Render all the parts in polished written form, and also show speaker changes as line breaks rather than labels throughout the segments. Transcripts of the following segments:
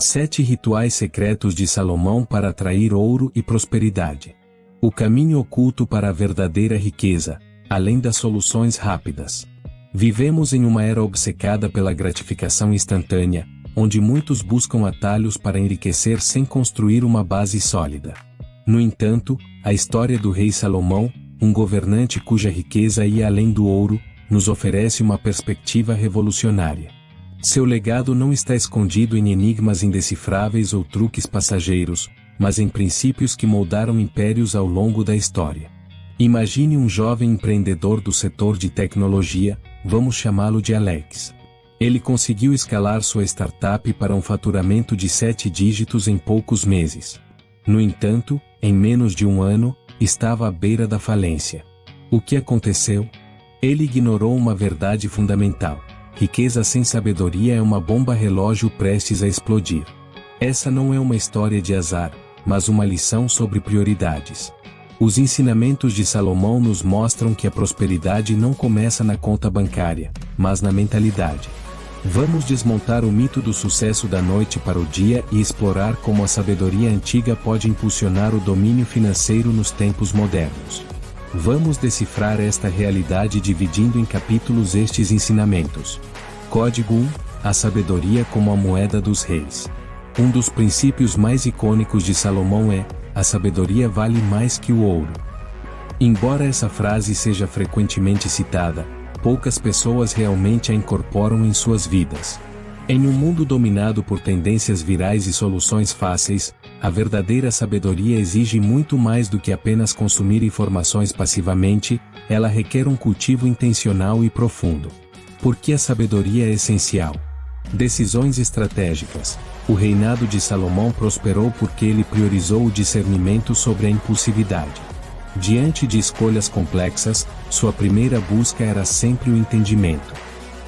7 rituais secretos de Salomão para atrair ouro e prosperidade. O caminho oculto para a verdadeira riqueza, além das soluções rápidas. Vivemos em uma era obcecada pela gratificação instantânea, onde muitos buscam atalhos para enriquecer sem construir uma base sólida. No entanto, a história do rei Salomão, um governante cuja riqueza ia além do ouro, nos oferece uma perspectiva revolucionária. Seu legado não está escondido em enigmas indecifráveis ou truques passageiros, mas em princípios que moldaram impérios ao longo da história. Imagine um jovem empreendedor do setor de tecnologia, vamos chamá-lo de Alex. Ele conseguiu escalar sua startup para um faturamento de 7 dígitos em poucos meses. No entanto, em menos de um ano, estava à beira da falência. O que aconteceu? Ele ignorou uma verdade fundamental. Riqueza sem sabedoria é uma bomba relógio prestes a explodir. Essa não é uma história de azar, mas uma lição sobre prioridades. Os ensinamentos de Salomão nos mostram que a prosperidade não começa na conta bancária, mas na mentalidade. Vamos desmontar o mito do sucesso da noite para o dia e explorar como a sabedoria antiga pode impulsionar o domínio financeiro nos tempos modernos. Vamos decifrar esta realidade dividindo em capítulos estes ensinamentos. Código 1: a sabedoria como a moeda dos reis. Um dos princípios mais icônicos de Salomão é: a sabedoria vale mais que o ouro. Embora essa frase seja frequentemente citada, poucas pessoas realmente a incorporam em suas vidas. Em um mundo dominado por tendências virais e soluções fáceis, a verdadeira sabedoria exige muito mais do que apenas consumir informações passivamente, ela requer um cultivo intencional e profundo. Por que a sabedoria é essencial? Decisões estratégicas. O reinado de Salomão prosperou porque ele priorizou o discernimento sobre a impulsividade. Diante de escolhas complexas, sua primeira busca era sempre o entendimento.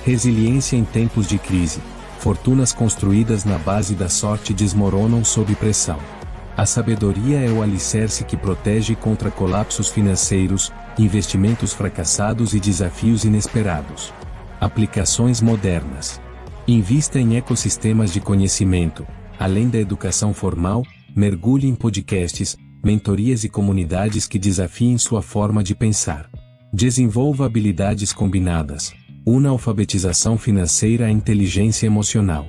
Resiliência em tempos de crise. Fortunas construídas na base da sorte desmoronam sob pressão. A sabedoria é o alicerce que protege contra colapsos financeiros, investimentos fracassados e desafios inesperados. Aplicações modernas. Invista em ecossistemas de conhecimento. Além da educação formal, mergulhe em podcasts, mentorias e comunidades que desafiem sua forma de pensar. Desenvolva habilidades combinadas. Una a alfabetização financeira à inteligência emocional.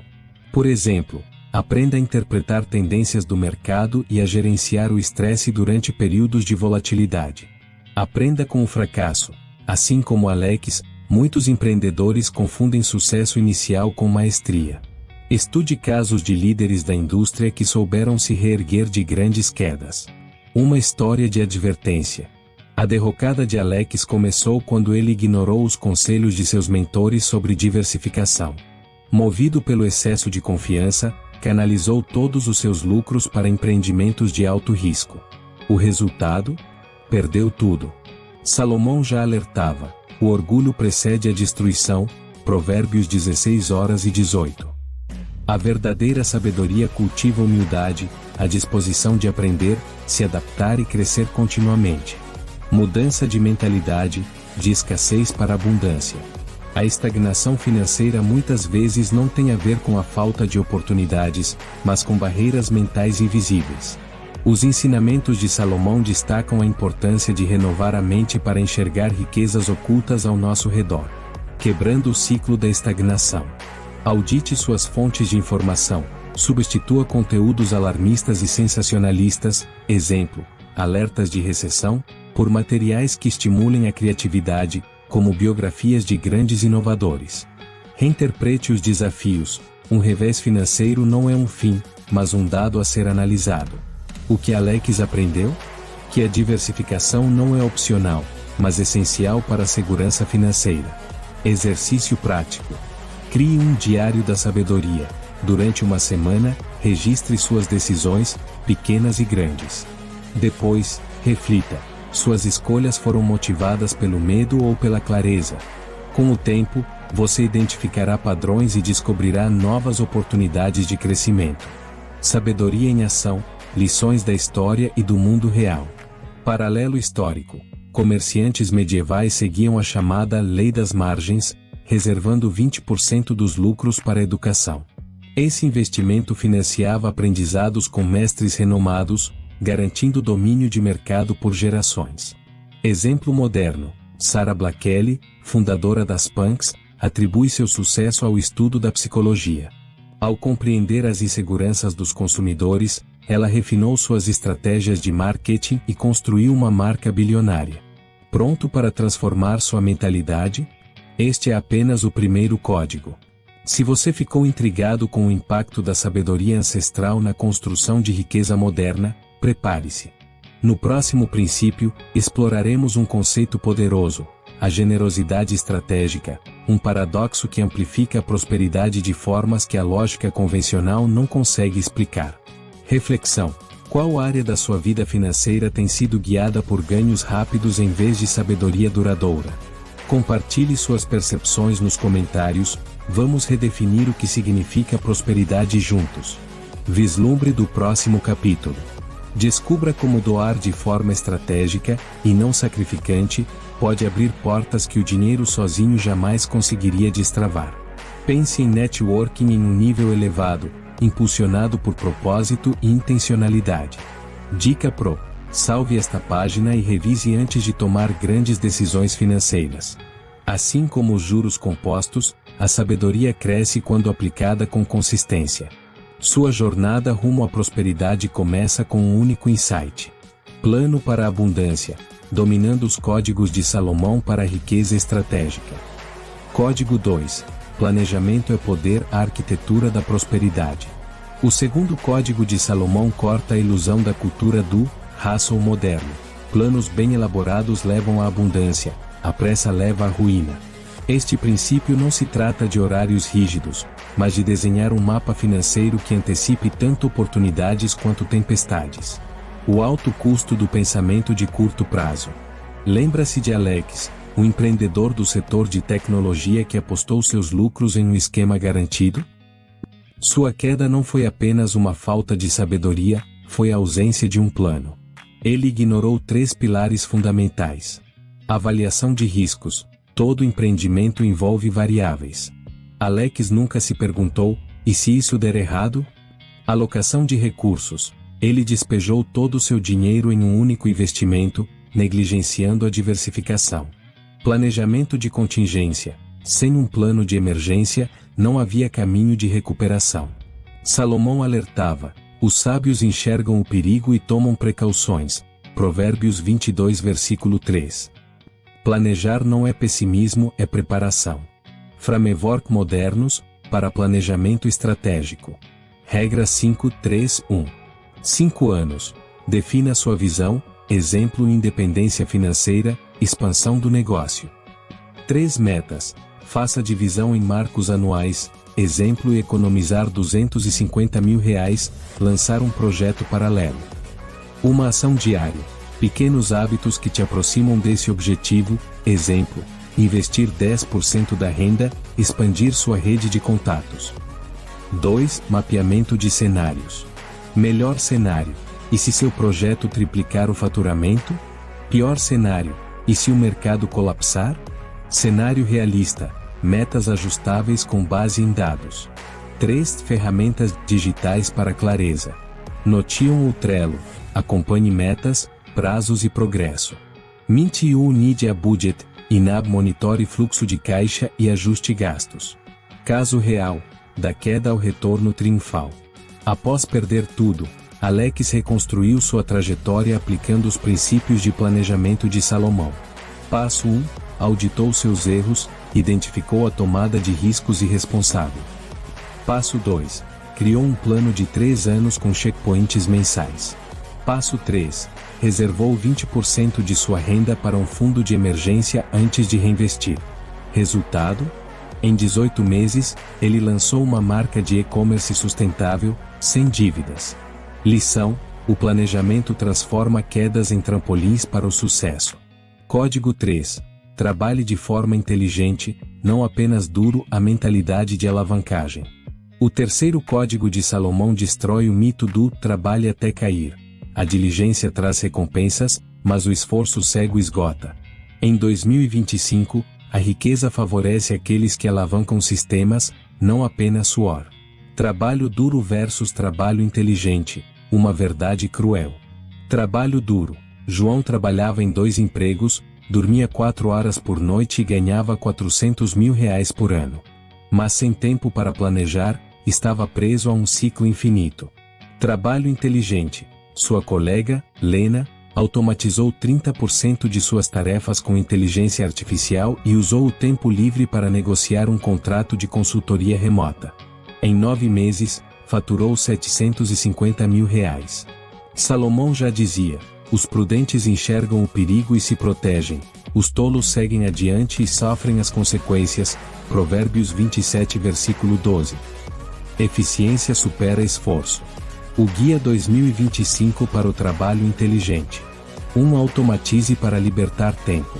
Por exemplo, aprenda a interpretar tendências do mercado e a gerenciar o estresse durante períodos de volatilidade. Aprenda com o fracasso. Assim como Alex, muitos empreendedores confundem sucesso inicial com maestria. Estude casos de líderes da indústria que souberam se reerguer de grandes quedas. Uma história de advertência. A derrocada de Alex começou quando ele ignorou os conselhos de seus mentores sobre diversificação. Movido pelo excesso de confiança, canalizou todos os seus lucros para empreendimentos de alto risco. O resultado? Perdeu tudo. Salomão já alertava: o orgulho precede a destruição, Provérbios 16:18. A verdadeira sabedoria cultiva a humildade, a disposição de aprender, se adaptar e crescer continuamente. Mudança de mentalidade, de escassez para abundância. A estagnação financeira muitas vezes não tem a ver com a falta de oportunidades, mas com barreiras mentais invisíveis. Os ensinamentos de Salomão destacam a importância de renovar a mente para enxergar riquezas ocultas ao nosso redor. Quebrando o ciclo da estagnação. Audite suas fontes de informação, substitua conteúdos alarmistas e sensacionalistas, exemplo, alertas de recessão, por materiais que estimulem a criatividade, como biografias de grandes inovadores. Reinterprete os desafios. Um revés financeiro não é um fim, mas um dado a ser analisado. O que Alex aprendeu? Que a diversificação não é opcional, mas essencial para a segurança financeira. Exercício prático. Crie um diário da sabedoria. Durante uma semana, registre suas decisões, pequenas e grandes. Depois, reflita. Suas escolhas foram motivadas pelo medo ou pela clareza? Com o tempo, você identificará padrões e descobrirá novas oportunidades de crescimento. Sabedoria em ação, lições da história e do mundo real. Paralelo histórico. Comerciantes medievais seguiam a chamada Lei das Margens, reservando 20% dos lucros para a educação. Esse investimento financiava aprendizados com mestres renomados, garantindo domínio de mercado por gerações. Exemplo moderno: Sarah Blakely, fundadora das Punks, atribui seu sucesso ao estudo da psicologia. Ao compreender as inseguranças dos consumidores, ela refinou suas estratégias de marketing e construiu uma marca bilionária. Pronto para transformar sua mentalidade? Este é apenas o primeiro código. Se você ficou intrigado com o impacto da sabedoria ancestral na construção de riqueza moderna, prepare-se. No próximo princípio, exploraremos um conceito poderoso: a generosidade estratégica, um paradoxo que amplifica a prosperidade de formas que a lógica convencional não consegue explicar. Reflexão: qual área da sua vida financeira tem sido guiada por ganhos rápidos em vez de sabedoria duradoura? Compartilhe suas percepções nos comentários. Vamos redefinir o que significa prosperidade juntos. Vislumbre do próximo capítulo. Descubra como doar de forma estratégica, e não sacrificante, pode abrir portas que o dinheiro sozinho jamais conseguiria destravar. Pense em networking em um nível elevado, impulsionado por propósito e intencionalidade. Dica Pro: salve esta página e revise antes de tomar grandes decisões financeiras. Assim como os juros compostos, a sabedoria cresce quando aplicada com consistência. Sua jornada rumo à prosperidade começa com um único insight. Plano para a abundância, dominando os códigos de Salomão para a riqueza estratégica. Código 2. Planejamento é poder, a arquitetura da prosperidade. O segundo código de Salomão corta a ilusão da cultura do hustle moderno. Planos bem elaborados levam à abundância, a pressa leva à ruína. Este princípio não se trata de horários rígidos, mas de desenhar um mapa financeiro que antecipe tanto oportunidades quanto tempestades. O alto custo do pensamento de curto prazo. Lembra-se de Alex, um empreendedor do setor de tecnologia que apostou seus lucros em um esquema garantido? Sua queda não foi apenas uma falta de sabedoria, foi a ausência de um plano. Ele ignorou 3 pilares fundamentais. Avaliação de riscos. Todo empreendimento envolve variáveis. Alex nunca se perguntou: e se isso der errado? Alocação de recursos. Ele despejou todo o seu dinheiro em um único investimento, negligenciando a diversificação. Planejamento de contingência. Sem um plano de emergência, não havia caminho de recuperação. Salomão alertava: os sábios enxergam o perigo e tomam precauções. Provérbios 22 versículo 3. Planejar não é pessimismo, é preparação. Framework modernos, para planejamento estratégico. Regra 5.3.1. 5 anos. Defina sua visão, exemplo: independência financeira, expansão do negócio. 3 metas. Faça divisão em marcos anuais, exemplo: economizar R$250 mil, lançar um projeto paralelo. Uma ação diária. Pequenos hábitos que te aproximam desse objetivo, exemplo: investir 10% da renda, expandir sua rede de contatos. 2. Mapeamento de cenários. Melhor cenário: e se seu projeto triplicar o faturamento? Pior cenário: e se o mercado colapsar? Cenário realista: metas ajustáveis com base em dados. 3. Ferramentas digitais para clareza. Notion ou Trello. Acompanhe metas, prazos e progresso. Mint You Need a Budget, INAB monitore fluxo de caixa e ajuste gastos. Caso real, da queda ao retorno triunfal. Após perder tudo, Alex reconstruiu sua trajetória aplicando os princípios de planejamento de Salomão. Passo 1. Auditou seus erros, identificou a tomada de riscos irresponsável. Passo 2. Criou um plano de 3 anos com checkpoints mensais. Passo 3. Reservou 20% de sua renda para um fundo de emergência antes de reinvestir. Resultado? Em 18 meses, ele lançou uma marca de e-commerce sustentável, sem dívidas. Lição: o planejamento transforma quedas em trampolins para o sucesso. Código 3. Trabalhe de forma inteligente, não apenas duro, a mentalidade de alavancagem. O terceiro código de Salomão destrói o mito do trabalhe até cair. A diligência traz recompensas, mas o esforço cego esgota. Em 2025, a riqueza favorece aqueles que alavancam sistemas, não apenas suor. Trabalho duro versus trabalho inteligente, uma verdade cruel. Trabalho duro. João trabalhava em 2 empregos, dormia 4 horas por noite e ganhava R$400 mil por ano. Mas sem tempo para planejar, estava preso a um ciclo infinito. Trabalho inteligente. Sua colega, Lena, automatizou 30% de suas tarefas com inteligência artificial e usou o tempo livre para negociar um contrato de consultoria remota. Em 9 meses, faturou R$750 mil. Salomão já dizia: os prudentes enxergam o perigo e se protegem, os tolos seguem adiante e sofrem as consequências. Provérbios 27 versículo 12. Eficiência supera esforço. O Guia 2025 para o Trabalho Inteligente. Automatize para libertar tempo.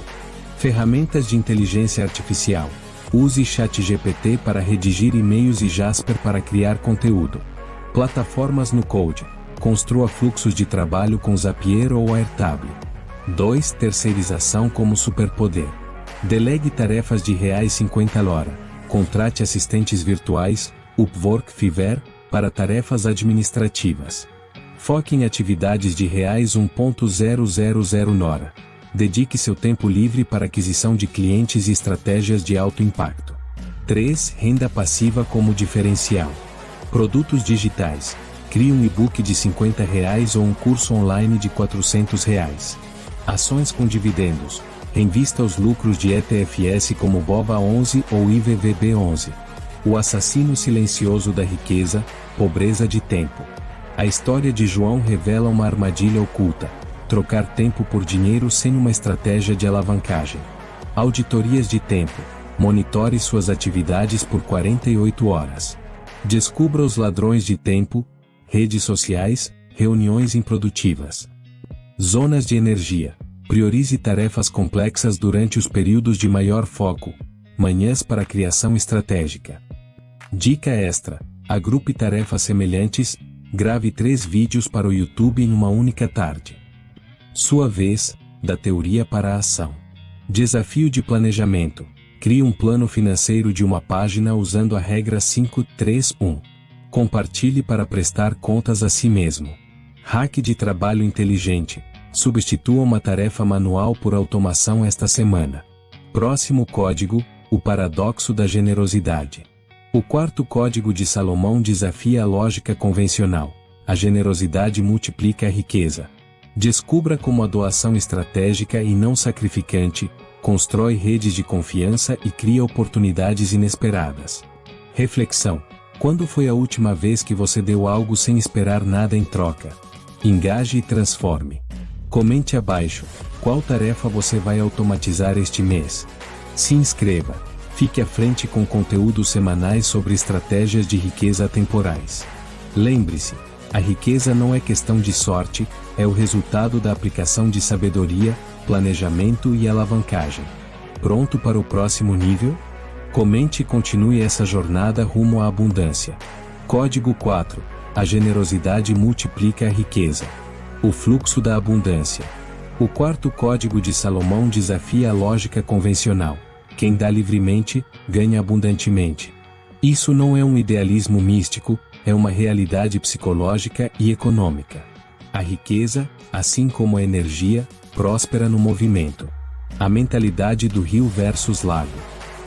Ferramentas de inteligência artificial. Use ChatGPT para redigir e-mails e Jasper para criar conteúdo. Plataformas no Code. Construa fluxos de trabalho com Zapier ou Airtable. 2. Terceirização como superpoder. Delegue tarefas de R$50 hora. Contrate assistentes virtuais, Upwork, Fiverr, para tarefas administrativas. Foque em atividades de R$1.000 hora. Dedique seu tempo livre para aquisição de clientes e estratégias de alto impacto. 3. Renda passiva como diferencial. Produtos digitais. Crie um e-book de R$50 ou um curso online de R$400. Ações com dividendos. Reinvista os lucros de ETFs como BOVA11 ou IVVB11. O assassino silencioso da riqueza, pobreza de tempo. A história de João revela uma armadilha oculta: trocar tempo por dinheiro sem uma estratégia de alavancagem. Auditorias de tempo. Monitore suas atividades por 48 horas. Descubra os ladrões de tempo. Redes sociais, reuniões improdutivas. Zonas de energia. Priorize tarefas complexas durante os períodos de maior foco. Manhãs para criação estratégica. Dica extra: agrupe tarefas semelhantes, grave 3 vídeos para o YouTube em uma única tarde. Sua vez, da teoria para a ação. Desafio de planejamento. Crie um plano financeiro de uma página usando a regra 5-3-1. Compartilhe para prestar contas a si mesmo. Hack de trabalho inteligente. Substitua uma tarefa manual por automação esta semana. Próximo código: o paradoxo da generosidade. O 4º código de Salomão desafia a lógica convencional. A generosidade multiplica a riqueza. Descubra como a doação estratégica e não sacrificante constrói redes de confiança e cria oportunidades inesperadas. Reflexão: quando foi a última vez que você deu algo sem esperar nada em troca? Engaje e transforme. Comente abaixo: qual tarefa você vai automatizar este mês? Se inscreva. Fique à frente com conteúdos semanais sobre estratégias de riqueza temporais. Lembre-se, a riqueza não é questão de sorte, é o resultado da aplicação de sabedoria, planejamento e alavancagem. Pronto para o próximo nível? Comente e continue essa jornada rumo à abundância. Código 4. A generosidade multiplica a riqueza. O fluxo da abundância. O 4º código de Salomão desafia a lógica convencional. Quem dá livremente, ganha abundantemente. Isso não é um idealismo místico, é uma realidade psicológica e econômica. A riqueza, assim como a energia, próspera no movimento. A mentalidade do rio versus lago.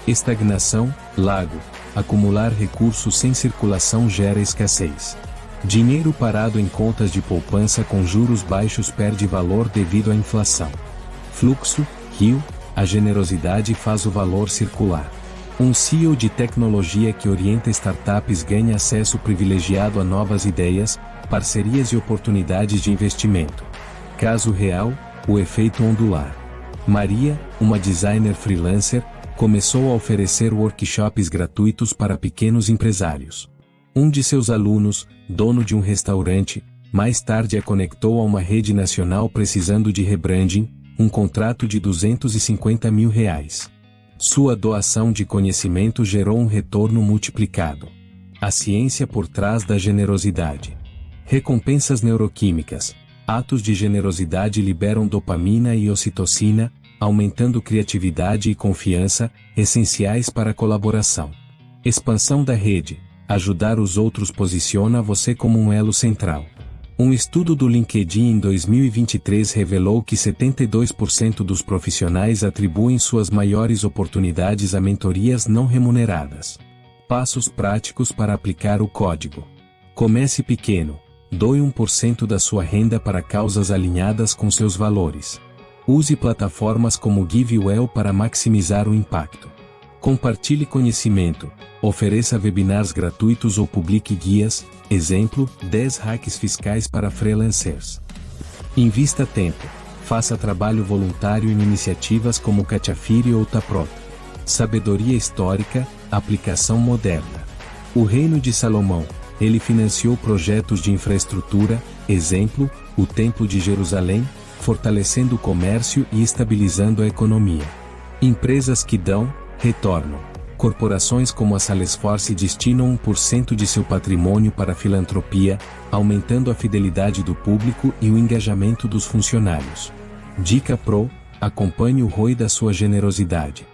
Estagnação, lago. Acumular recursos sem circulação gera escassez. Dinheiro parado em contas de poupança com juros baixos perde valor devido à inflação. Fluxo, rio. A generosidade faz o valor circular. Um CEO de tecnologia que orienta startups ganha acesso privilegiado a novas ideias, parcerias e oportunidades de investimento. Caso real: o efeito ondular. Maria, uma designer freelancer, começou a oferecer workshops gratuitos para pequenos empresários. Um de seus alunos, dono de um restaurante, mais tarde a conectou a uma rede nacional precisando de rebranding, um contrato de R$250 mil. Sua doação de conhecimento gerou um retorno multiplicado. A ciência por trás da generosidade. Recompensas neuroquímicas. Atos de generosidade liberam dopamina e ocitocina, aumentando criatividade e confiança, essenciais para a colaboração. Expansão da rede. Ajudar os outros posiciona você como um elo central. Um estudo do LinkedIn em 2023 revelou que 72% dos profissionais atribuem suas maiores oportunidades a mentorias não remuneradas. Passos práticos para aplicar o código. Comece pequeno. Doe 1% da sua renda para causas alinhadas com seus valores. Use plataformas como GiveWell para maximizar o impacto. Compartilhe conhecimento. Ofereça webinars gratuitos ou publique guias, exemplo, 10 hacks fiscais para freelancers. Invista tempo. Faça trabalho voluntário em iniciativas como Catiafiri ou Taprota. Sabedoria histórica, aplicação moderna. O Reino de Salomão, ele financiou projetos de infraestrutura, exemplo, o Templo de Jerusalém, fortalecendo o comércio e estabilizando a economia. Empresas que dão, retornam. Corporações como a Salesforce destinam 1% de seu patrimônio para filantropia, aumentando a fidelidade do público e o engajamento dos funcionários. Dica Pro: acompanhe o ROI da sua generosidade.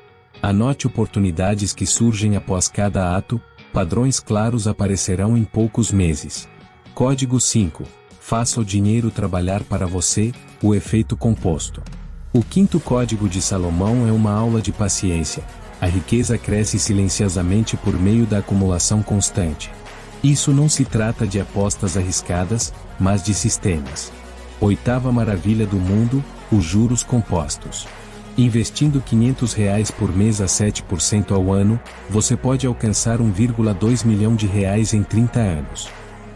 Anote oportunidades que surgem após cada ato, padrões claros aparecerão em poucos meses. Código 5: faça o dinheiro trabalhar para você, o efeito composto. O quinto código de Salomão é uma aula de paciência. A riqueza cresce silenciosamente por meio da acumulação constante. Isso não se trata de apostas arriscadas, mas de sistemas. Oitava maravilha do mundo: os juros compostos. Investindo R$ 500 por mês a 7% ao ano, você pode alcançar 1,2 milhão de reais em 30 anos.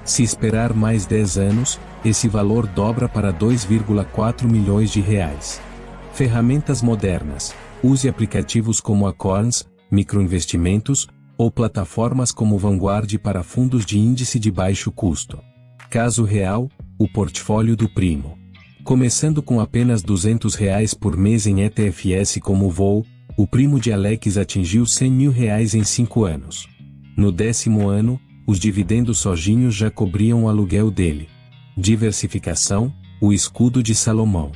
Se esperar mais 10 anos, esse valor dobra para 2,4 milhões de reais. Ferramentas modernas. Use aplicativos como Acorns, microinvestimentos, ou plataformas como Vanguard para fundos de índice de baixo custo. Caso real: o portfólio do primo. Começando com apenas R$ 200 por mês em ETFs como o Voo, o primo de Alex atingiu R$100 mil em 5 anos. No 10º ano, os dividendos sozinhos já cobriam o aluguel dele. Diversificação: o escudo de Salomão.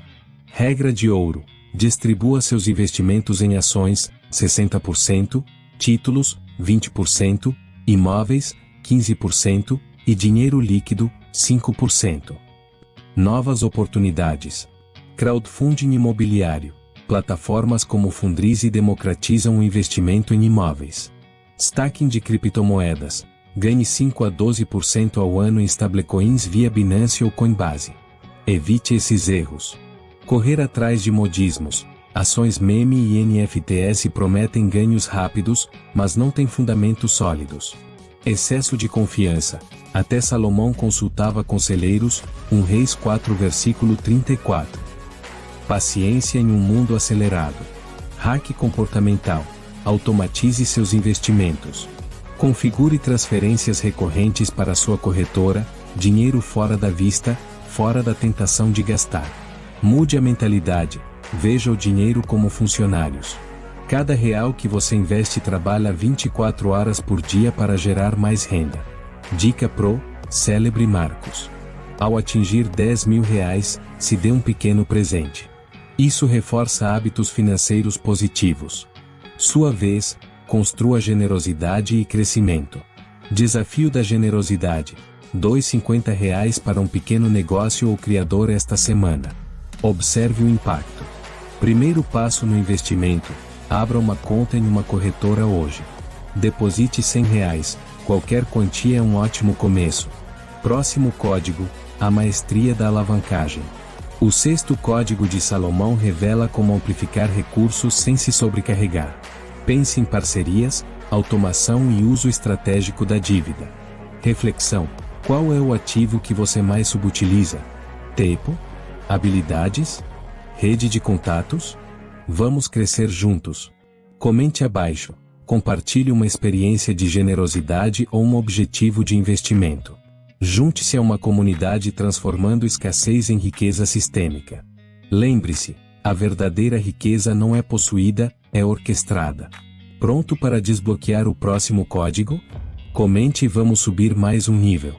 Regra de ouro: distribua seus investimentos em ações, 60%, títulos, 20%, imóveis, 15%, e dinheiro líquido, 5%. Novas oportunidades. Crowdfunding imobiliário. Plataformas como Fundrise democratizam o investimento em imóveis. Stacking de criptomoedas. Ganhe 5 a 12% ao ano em stablecoins via Binance ou Coinbase. Evite esses erros. Correr atrás de modismos. Ações meme e NFTs prometem ganhos rápidos, mas não têm fundamentos sólidos. Excesso de confiança. Até Salomão consultava conselheiros, 1 Reis 4 versículo 34. Paciência em um mundo acelerado. Hack comportamental. Automatize seus investimentos. Configure transferências recorrentes para sua corretora, dinheiro fora da vista, fora da tentação de gastar. Mude a mentalidade, veja o dinheiro como funcionários. Cada real que você investe trabalha 24 horas por dia para gerar mais renda. Dica Pro: célebre Marcos. Ao atingir R$10 mil, se dê um pequeno presente. Isso reforça hábitos financeiros positivos. Sua vez: construa generosidade e crescimento. Desafio da generosidade: doe R$50 para um pequeno negócio ou criador esta semana. Observe o impacto. Primeiro passo no investimento: abra uma conta em uma corretora hoje. Deposite R$100, qualquer quantia é um ótimo começo. Próximo código: a maestria da alavancagem. O sexto código de Salomão revela como amplificar recursos sem se sobrecarregar. Pense em parcerias, automação e uso estratégico da dívida. Reflexão: qual é o ativo que você mais subutiliza? Tempo? Habilidades? Rede de contatos? Vamos crescer juntos. Comente abaixo. Compartilhe uma experiência de generosidade ou um objetivo de investimento. Junte-se a uma comunidade transformando escassez em riqueza sistêmica. Lembre-se, a verdadeira riqueza não é possuída, é orquestrada. Pronto para desbloquear o próximo código? Comente e vamos subir mais um nível.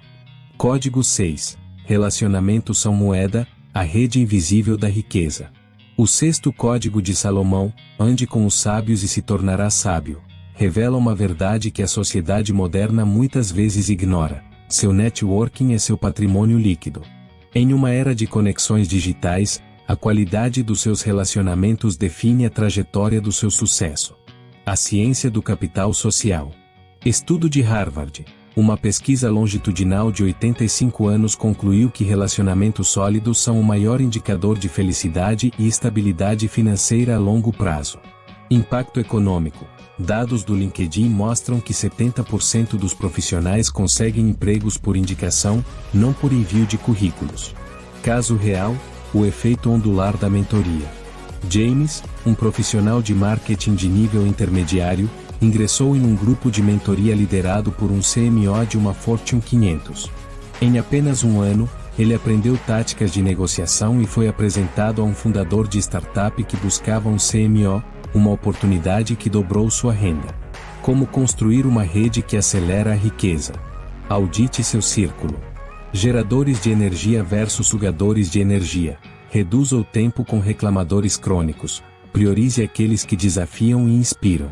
Código 6. Relacionamentos são moeda, a rede invisível da riqueza. O sexto código de Salomão: ande com os sábios e se tornará sábio. revela uma verdade que a sociedade moderna muitas vezes ignora: seu networking é seu patrimônio líquido. Em uma era de conexões digitais, a qualidade dos seus relacionamentos define a trajetória do seu sucesso. A ciência do capital social. Estudo de Harvard. Uma pesquisa longitudinal de 85 anos concluiu que relacionamentos sólidos são o maior indicador de felicidade e estabilidade financeira a longo prazo. Impacto econômico. Dados do LinkedIn mostram que 70% dos profissionais conseguem empregos por indicação, não por envio de currículos. Caso real, o efeito ondular da mentoria. James, um profissional de marketing de nível intermediário, ingressou em um grupo de mentoria liderado por um CMO de uma Fortune 500. Em apenas um ano, ele aprendeu táticas de negociação e foi apresentado a um fundador de startup que buscava um CMO, uma oportunidade que dobrou sua renda. Como construir uma rede que acelera a riqueza. Audite seu círculo. Geradores de energia versus sugadores de energia. Reduza o tempo com reclamadores crônicos. Priorize aqueles que desafiam e inspiram.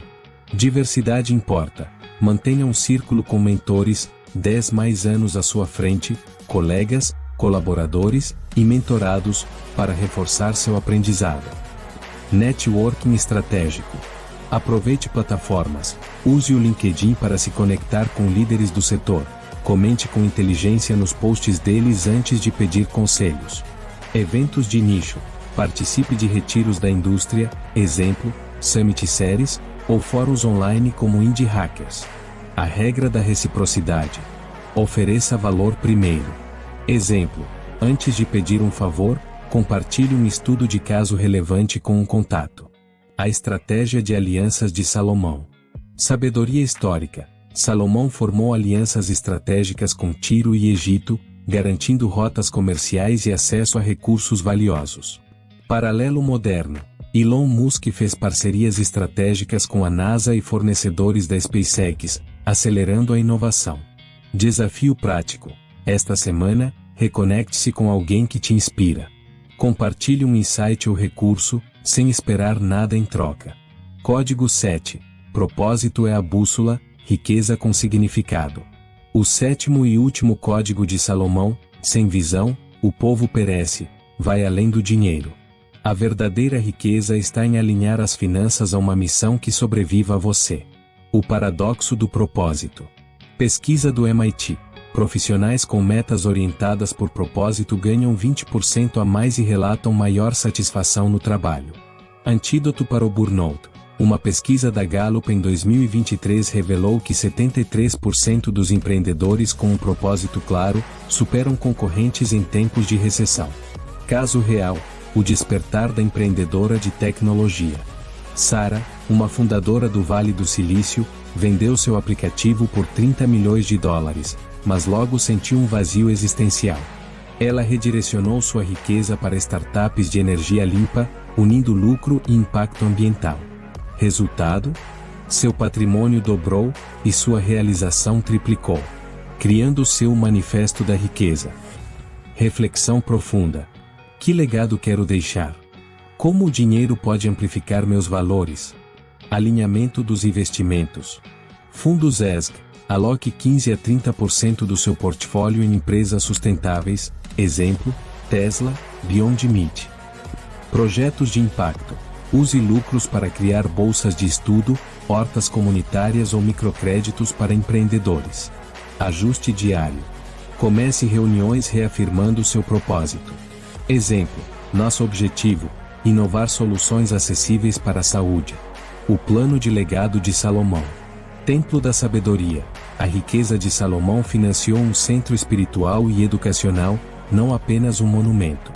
Diversidade importa. Mantenha um círculo com mentores, 10 mais anos à sua frente, colegas, colaboradores e mentorados, para reforçar seu aprendizado. Networking estratégico. Aproveite plataformas. Use o LinkedIn para se conectar com líderes do setor. Comente com inteligência nos posts deles antes de pedir conselhos. Eventos de nicho. Participe de retiros da indústria, exemplo, Summit Series, ou fóruns online como Indie Hackers. A regra da reciprocidade. Ofereça valor primeiro. Exemplo, antes de pedir um favor, compartilhe um estudo de caso relevante com um contato. A estratégia de alianças de Salomão. Sabedoria histórica. Salomão formou alianças estratégicas com Tiro e Egito, garantindo rotas comerciais e acesso a recursos valiosos. Paralelo moderno. Elon Musk fez parcerias estratégicas com a NASA e fornecedores da SpaceX, acelerando a inovação. Desafio prático. Esta semana, reconecte-se com alguém que te inspira. Compartilhe um insight ou recurso, sem esperar nada em troca. Código 7. Propósito é a bússola, riqueza com significado. O sétimo e último código de Salomão: sem visão, o povo perece, vai além do dinheiro. A verdadeira riqueza está em alinhar as finanças a uma missão que sobreviva a você. O paradoxo do propósito. Pesquisa do MIT. Profissionais com metas orientadas por propósito ganham 20% a mais e relatam maior satisfação no trabalho. Antídoto para o burnout. Uma pesquisa da Gallup em 2023 revelou que 73% dos empreendedores com um propósito claro superam concorrentes em tempos de recessão. Caso real. O despertar da empreendedora de tecnologia. Sara, uma fundadora do Vale do Silício, vendeu seu aplicativo por $30 milhões, mas logo sentiu um vazio existencial. Ela redirecionou sua riqueza para startups de energia limpa, unindo lucro e impacto ambiental. Resultado? Seu patrimônio dobrou e sua realização triplicou, criando seu manifesto da riqueza. Reflexão profunda. Que legado quero deixar? Como o dinheiro pode amplificar meus valores? Alinhamento dos investimentos. Fundos ESG. Aloque 15 a 30% do seu portfólio em empresas sustentáveis, exemplo, Tesla, Beyond Meat. Projetos de impacto. Use lucros para criar bolsas de estudo, hortas comunitárias ou microcréditos para empreendedores. Ajuste diário. Comece reuniões reafirmando seu propósito. Exemplo, nosso objetivo: inovar soluções acessíveis para a saúde. O plano de legado de Salomão. Templo da Sabedoria. A riqueza de Salomão financiou um centro espiritual e educacional, não apenas um monumento.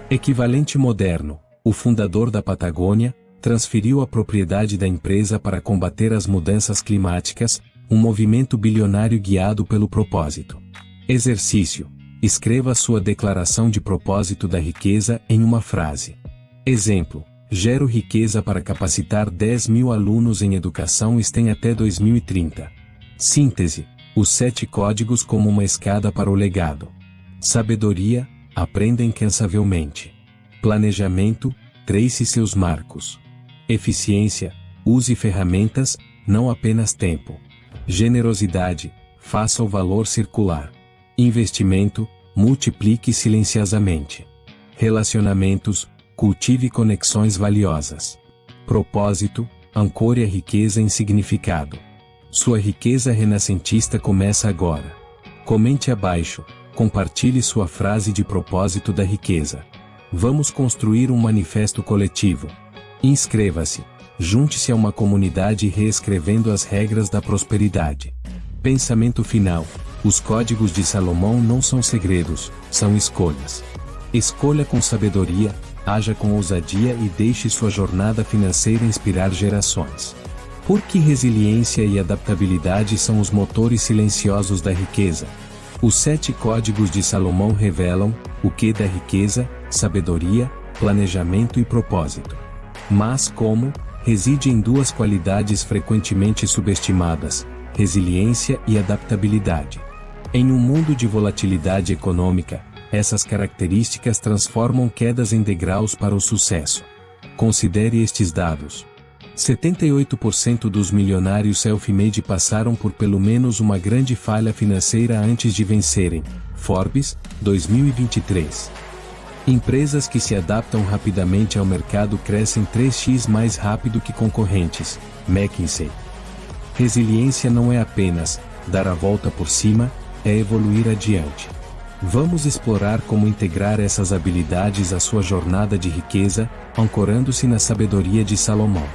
Equivalente moderno. O fundador da Patagônia transferiu a propriedade da empresa para combater as mudanças climáticas, um movimento bilionário guiado pelo propósito. Exercício. Escreva sua declaração de propósito da riqueza em uma frase. Exemplo: gero riqueza para capacitar 10 mil alunos em educação STEM até 2030. Síntese: os 7 códigos como uma escada para o legado. Sabedoria: aprenda incansavelmente. Planejamento: trace seus marcos. Eficiência: use ferramentas, não apenas tempo. Generosidade, faça o valor circular. Investimento, multiplique silenciosamente. Relacionamentos, cultive conexões valiosas. Propósito, ancore a riqueza em significado. Sua riqueza renascentista começa agora. Comente abaixo, compartilhe sua frase de propósito da riqueza. Vamos construir um manifesto coletivo. Inscreva-se. Junte-se a uma comunidade reescrevendo as regras da prosperidade. Pensamento final. Os códigos de Salomão não são segredos, são escolhas. Escolha com sabedoria, haja com ousadia e deixe sua jornada financeira inspirar gerações. Porque resiliência e adaptabilidade são os motores silenciosos da riqueza. Os 7 códigos de Salomão revelam o que da riqueza, sabedoria, planejamento e propósito. Mas como reside em 2 qualidades frequentemente subestimadas: resiliência e adaptabilidade. Em um mundo de volatilidade econômica, essas características transformam quedas em degraus para o sucesso. Considere estes dados. 78% dos milionários self-made passaram por pelo menos uma grande falha financeira antes de vencerem. Forbes, 2023. Empresas que se adaptam rapidamente ao mercado crescem 3x mais rápido que concorrentes. McKinsey. Resiliência não é apenas dar a volta por cima, é evoluir adiante. Vamos explorar como integrar essas habilidades à sua jornada de riqueza, ancorando-se na sabedoria de Salomão.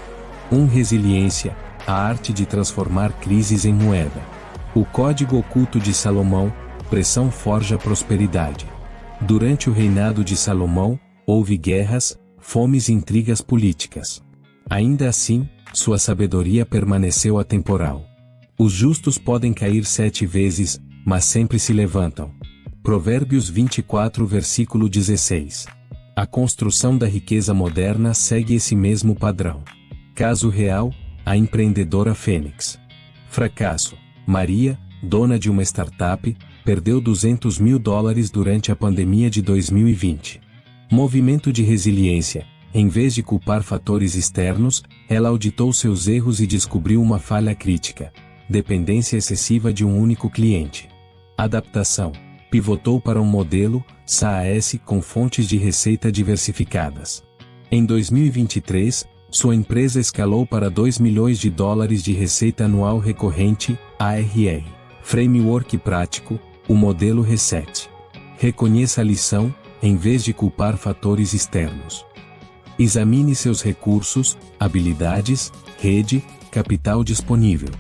1. Resiliência, a arte de transformar crises em moeda. O código oculto de Salomão, pressão forja prosperidade. Durante o reinado de Salomão, houve guerras, fomes e intrigas políticas. Ainda assim, sua sabedoria permaneceu atemporal. Os justos podem cair 7 vezes, mas sempre se levantam. Provérbios 24, versículo 16. A construção da riqueza moderna segue esse mesmo padrão. Caso real, a empreendedora Fênix. Fracasso. Maria, dona de uma startup, perdeu $200 mil durante a pandemia de 2020. Movimento de resiliência. Em vez de culpar fatores externos, ela auditou seus erros e descobriu uma falha crítica: dependência excessiva de um único cliente. Adaptação. Pivotou para um modelo SaaS com fontes de receita diversificadas. Em 2023, sua empresa escalou para $2 milhões de receita anual recorrente, ARR. Framework prático, o modelo Reset. Reconheça a lição, em vez de culpar fatores externos. Examine seus recursos, habilidades, rede, capital disponível.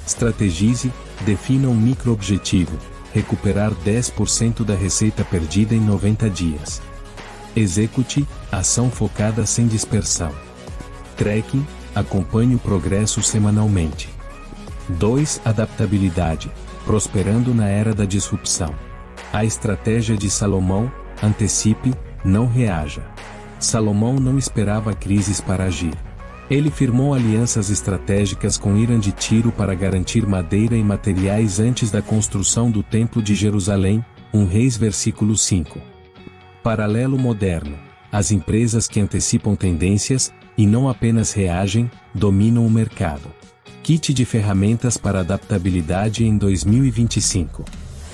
Strategize, defina um micro-objetivo: recuperar 10% da receita perdida em 90 dias. Execute, ação focada sem dispersão. Tracking, acompanhe o progresso semanalmente. 2. Adaptabilidade, prosperando na era da disrupção. A estratégia de Salomão: antecipe, não reaja. Salomão não esperava crises para agir. Ele firmou alianças estratégicas com Irã de Tiro para garantir madeira e materiais antes da construção do Templo de Jerusalém, 1 Reis versículo 5. Paralelo moderno. As empresas que antecipam tendências, e não apenas reagem, dominam o mercado. Kit de ferramentas para adaptabilidade em 2025.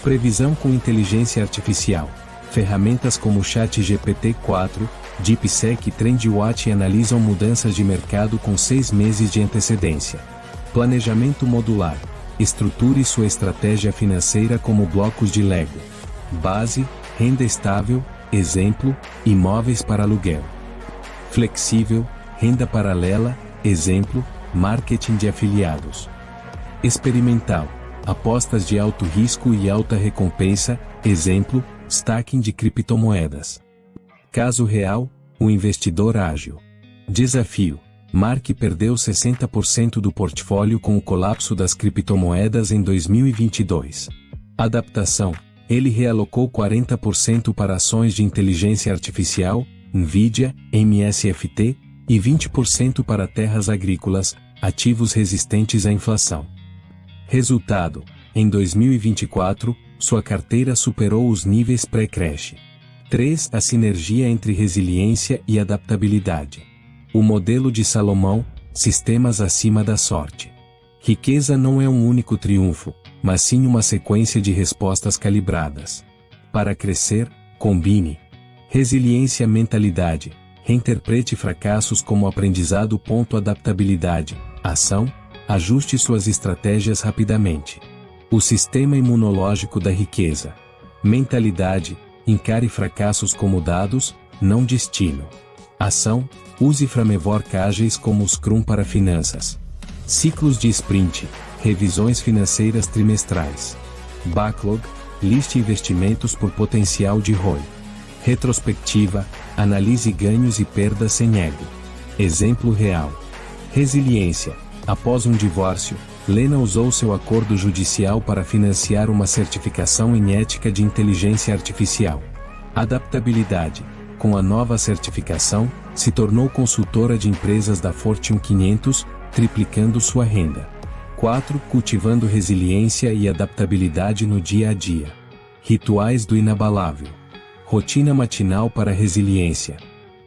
Previsão com inteligência artificial. Ferramentas como ChatGPT-4, DeepSeek e TrendWatch analisam mudanças de mercado com 6 meses de antecedência. Planejamento modular. Estruture sua estratégia financeira como blocos de Lego. Base, renda estável, exemplo, imóveis para aluguel. Flexível, renda paralela, exemplo, marketing de afiliados. Experimental, apostas de alto risco e alta recompensa, exemplo, stacking de criptomoedas. Caso real, o investidor ágil. Desafio: Mark perdeu 60% do portfólio com o colapso das criptomoedas em 2022. Adaptação: ele realocou 40% para ações de inteligência artificial, Nvidia, MSFT, e 20% para terras agrícolas, ativos resistentes à inflação. Resultado: em 2024, sua carteira superou os níveis pré-crash. 3. A sinergia entre resiliência e adaptabilidade. O modelo de Salomão: sistemas acima da sorte. Riqueza não é um único triunfo, mas sim uma sequência de respostas calibradas. Para crescer, combine resiliência, mentalidade, reinterprete fracassos como aprendizado. Adaptabilidade, ação, ajuste suas estratégias rapidamente. O sistema imunológico da riqueza. Mentalidade, encare fracassos como dados, não destino. Ação, use framework ágeis como o Scrum para finanças. Ciclos de sprint, revisões financeiras trimestrais. Backlog, liste investimentos por potencial de ROI. Retrospectiva, analise ganhos e perdas sem ego. Exemplo real. Resiliência, após um divórcio, Lena usou seu acordo judicial para financiar uma certificação em ética de inteligência artificial. Adaptabilidade, com a nova certificação, se tornou consultora de empresas da Fortune 500, triplicando sua renda. 4. Cultivando resiliência e adaptabilidade no dia a dia. Rituais do inabalável. Rotina matinal para resiliência.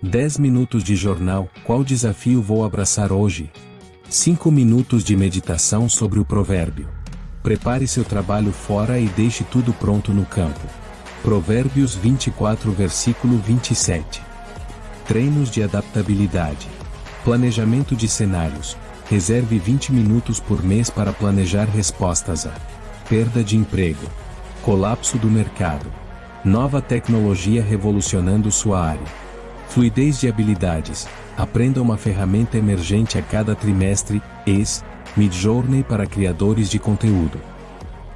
10 minutos de jornal. Qual desafio vou abraçar hoje? 5 minutos de meditação sobre o provérbio. Prepare seu trabalho fora e deixe tudo pronto no campo. Provérbios 24, versículo 27. Treinos de adaptabilidade. Planejamento de cenários. Reserve 20 minutos por mês para planejar respostas a perda de emprego, colapso do mercado, nova tecnologia revolucionando sua área. Fluidez de habilidades. Aprenda uma ferramenta emergente a cada trimestre. Midjourney para criadores de conteúdo.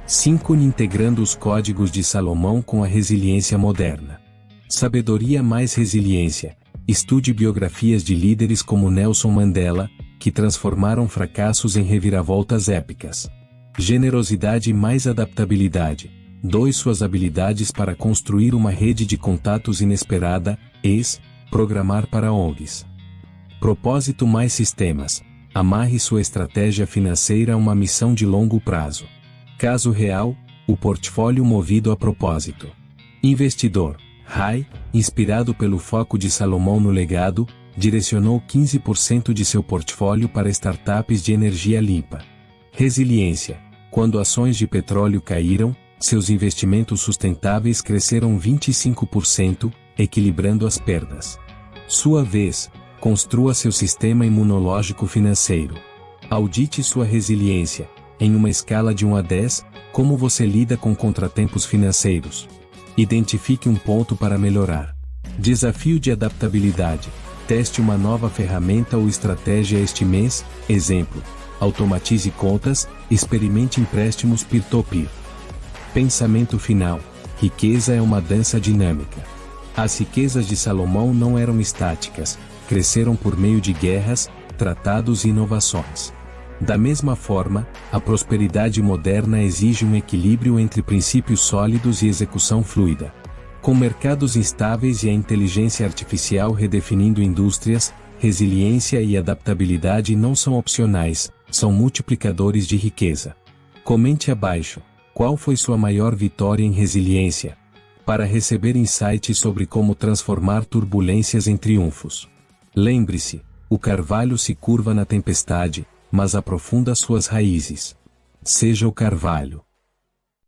5. Integrando os códigos de Salomão com a resiliência moderna. Sabedoria mais resiliência. Estude biografias de líderes como Nelson Mandela, que transformaram fracassos em reviravoltas épicas. Generosidade mais adaptabilidade. Doe suas habilidades para construir uma rede de contatos inesperada. Programar para ONGs. Propósito mais sistemas. Amarre sua estratégia financeira a uma missão de longo prazo. Caso real, o portfólio movido a propósito. Investidor. Rai, inspirado pelo foco de Salomão no legado, direcionou 15% de seu portfólio para startups de energia limpa. Resiliência. Quando ações de petróleo caíram, seus investimentos sustentáveis cresceram 25%, equilibrando as perdas. Sua vez, construa seu sistema imunológico financeiro. Audite sua resiliência. Em uma escala de 1 a 10, como você lida com contratempos financeiros? Identifique um ponto para melhorar. Desafio de adaptabilidade. Teste uma nova ferramenta ou estratégia este mês. Exemplo: automatize contas, experimente empréstimos peer-to-peer. Pensamento final. Riqueza é uma dança dinâmica. As riquezas de Salomão não eram estáticas, cresceram por meio de guerras, tratados e inovações. Da mesma forma, a prosperidade moderna exige um equilíbrio entre princípios sólidos e execução fluida. Com mercados instáveis e a inteligência artificial redefinindo indústrias, resiliência e adaptabilidade não são opcionais, são multiplicadores de riqueza. Comente abaixo: qual foi sua maior vitória em resiliência? Para receber insights sobre como transformar turbulências em triunfos. Lembre-se, o carvalho se curva na tempestade, mas aprofunda suas raízes. Seja o carvalho.